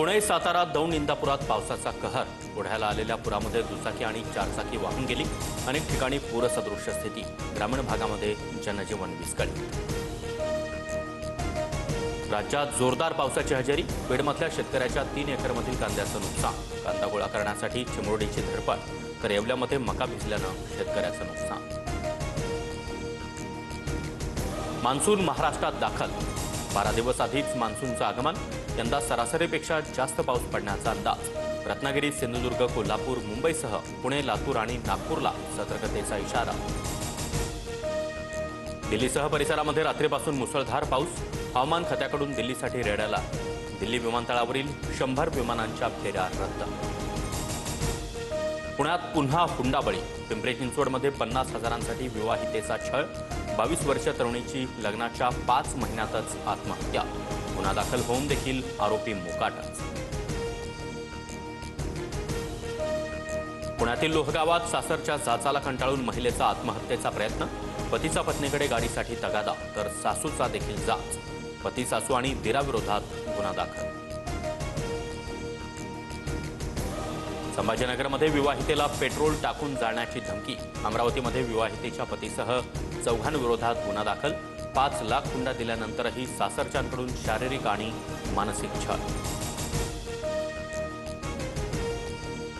पुणे, सातारा, दौंड, इंदापुरात पावसाचा कहर। ओढ्याला आलेल्या पुरामध्ये दुचाकी आणि चारचाकी वाहून गेली। अनेक ठिकाणी पूरसदृश्य स्थिती। ग्रामीण भागामध्ये जनजीवन विस्कळीत। राज्यात जोरदार पावसाची हजेरी। बीडमधल्या शेतकऱ्याच्या 3 एकरमधील कांद्याचं नुकसान। कांदा गोळा करण्यासाठी चिमरोडीची धडपड, तर येवल्यामध्ये मका भिजल्यानं शेतकऱ्याचं नुकसान। मान्सून महाराष्ट्रात दाखल। 12 दिवस आधीच मान्सूनचं आगमन। यंदा सरासरीपेक्षा जास्त पाऊस पडण्याचा अंदाज। रत्नागिरी, सिंधुदुर्ग, कोल्हापूर, मुंबईसह पुणे, लातूर आणि नागपूरला सतर्कतेचा इशारा। दिल्लीसह परिसरामध्ये रात्रीपासून मुसळधार पाऊस। हवामान खात्याकडून दिल्लीसाठी रेड अलर्ट। दिल्ली विमानतळावरील 100 विमानांच्या फेऱ्या रद्द। पुण्यात पुन्हा हुंडाबळी। पिंपरी चिंचवडमध्ये 50 हजारांसाठी विवाहितेचा छळ। 22 वर्षीय तरुणीची लग्नाच्या 5 महिन्यातच आत्महत्या। गुन्हा दाखल होऊन देखील आरोपी मोकाटच। पुण्यातील लोहगावात सासरच्या जाचाला कंटाळून महिलेचा आत्महत्येचा प्रयत्न। पतीचा पत्नीकडे गाडीसाठी तगादा, तर सासूचा देखील जाच। पती, सासू आणि दिराविरोधात गुन्हा दाखल। संभाजीनगरमध्ये विवाहितेला पेट्रोल टाकून जाळण्याची धमकी। अमरावतीमध्ये विवाहितेच्या पतीसह 4 विरोधात गुन्हा दाखल। 5 लाख हुंडा दिल्यानंतरही सासरच्यांकडून शारीरिक आणि मानसिक छळ।